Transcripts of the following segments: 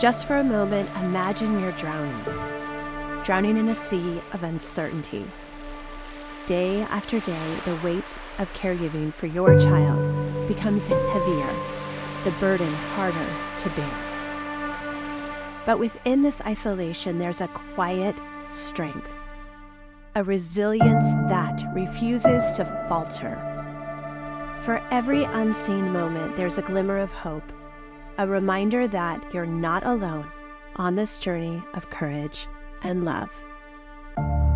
Just for a moment, imagine you're drowning in a sea of uncertainty. Day after day, the weight of caregiving for your child becomes heavier, the burden harder to bear. But within this isolation, there's a quiet strength, a resilience that refuses to falter. For every unseen moment, there's a glimmer of hope, a reminder that you're not alone on this journey of courage and love.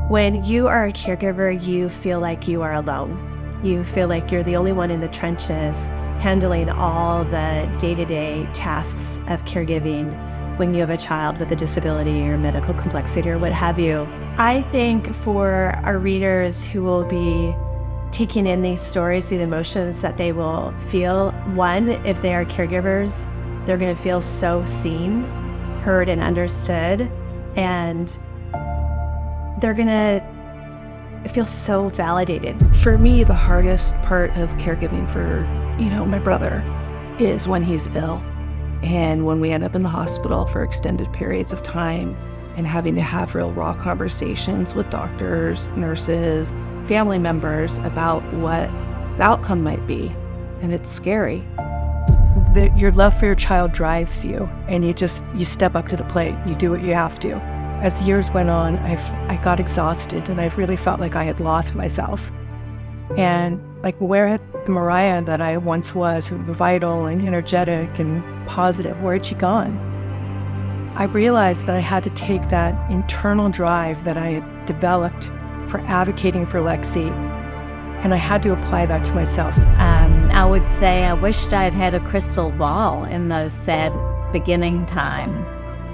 When you are a caregiver, you feel like you are alone. You feel like you're the only one in the trenches handling all the day-to-day tasks of caregiving when you have a child with a disability or medical complexity or what have you. I think for our readers who will be taking in these stories, the emotions that they will feel, one, if they are caregivers, they're going to feel so seen, heard, and understood, and they're going to feel so validated. For me, the hardest part of caregiving for, my brother is when he's ill and when we end up in the hospital for extended periods of time and having to have real raw conversations with doctors, nurses, family members about what the outcome might be. And it's scary. Your love for your child drives you, and you step up to the plate. You do what you have to. As years went on, I got exhausted, and I really felt like I had lost myself. And where had the Mariah that I once was, who was vital and energetic and positive, where had she gone? I realized that I had to take that internal drive that I had developed for advocating for Lexi, and I had to apply that to myself. I would say I wished I'd had a crystal ball in those sad beginning times,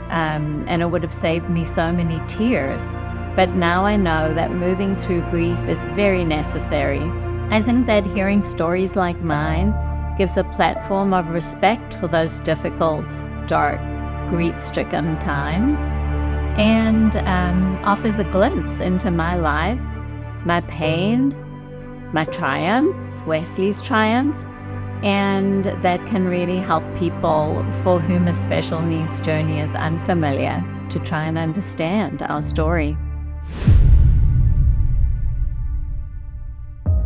and it would have saved me so many tears. But now I know that moving through grief is very necessary. I think that hearing stories like mine gives a platform of respect for those difficult, dark, grief-stricken times, and offers a glimpse into my life, my pain, my triumphs, Wesley's triumphs, and that can really help people for whom a special needs journey is unfamiliar to try and understand our story.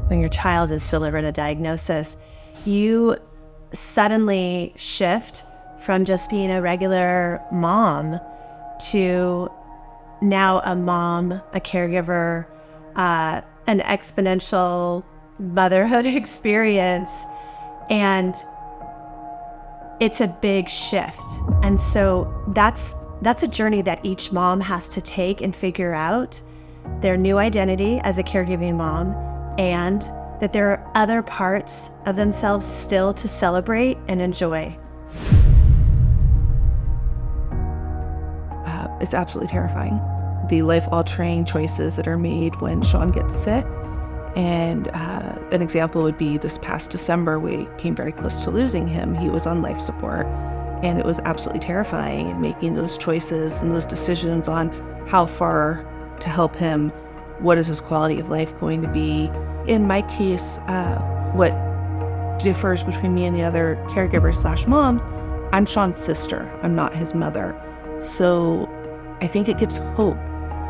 When your child is delivered a diagnosis, you suddenly shift from just being a regular mom to now a mom, a caregiver, an exponential motherhood experience, and it's a big shift. And so that's a journey that each mom has to take and figure out their new identity as a caregiving mom, and that there are other parts of themselves still to celebrate and enjoy. It's absolutely terrifying. The life-altering choices that are made when Sean gets sick. And an example would be this past December, we came very close to losing him. He was on life support, and it was absolutely terrifying, and making those choices and those decisions on how far to help him, what is his quality of life going to be. In my case, what differs between me and the other caregivers/moms, I'm Sean's sister. I'm not his mother. So I think it gives hope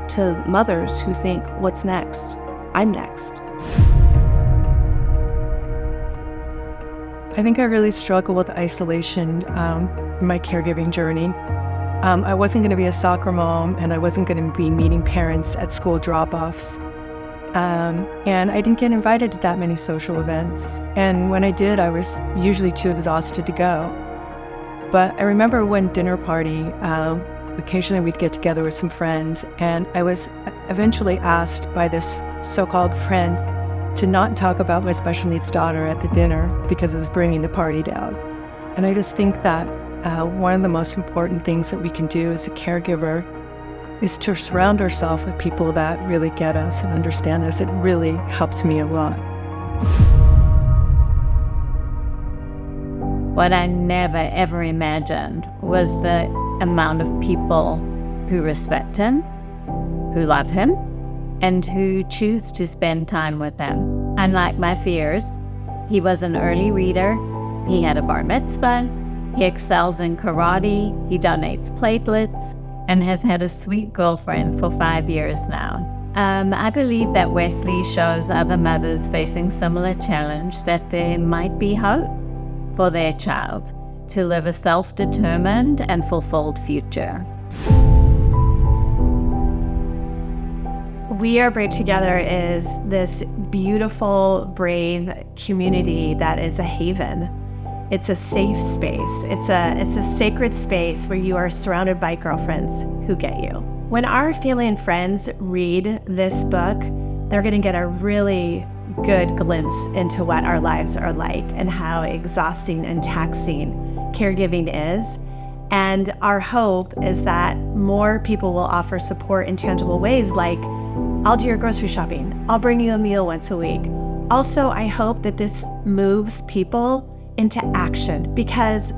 to mothers who think, what's next? I'm next. I think I really struggled with isolation in my caregiving journey. I wasn't going to be a soccer mom, and I wasn't going to be meeting parents at school drop-offs. And I didn't get invited to that many social events. And when I did, I was usually too exhausted to go. But I remember one dinner party, occasionally we'd get together with some friends, and I was eventually asked by this so-called friend to not talk about my special needs daughter at the dinner because it was bringing the party down. And I just think that one of the most important things that we can do as a caregiver is to surround ourselves with people that really get us and understand us. It really helped me a lot. What I never ever imagined was the amount of people who respect him, who love him, and who choose to spend time with him. Unlike my fears, he was an early reader, he had a bar mitzvah, He excels in karate, he donates platelets, and has had a sweet girlfriend for 5 years now. I believe that Wesley shows other mothers facing similar challenge that there might be hope for their child to live a self-determined and fulfilled future. We Are Brave Together is this beautiful, brave community that is a haven. It's a safe space. It's a sacred space where you are surrounded by girlfriends who get you. When our family and friends read this book, they're going to get a really good glimpse into what our lives are like and how exhausting and taxing caregiving is. And our hope is that more people will offer support in tangible ways, like, I'll do your grocery shopping, I'll bring you a meal once a week. Also, I hope that this moves people into action, because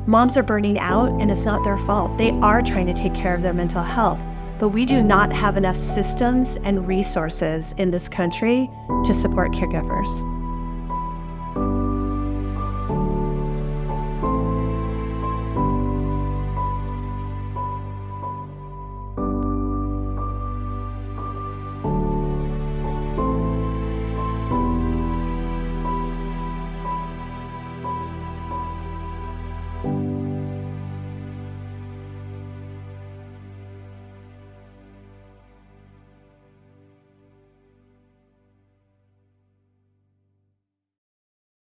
moms are burning out and it's not their fault. They are trying to take care of their mental health, but we do not have enough systems and resources in this country to support caregivers.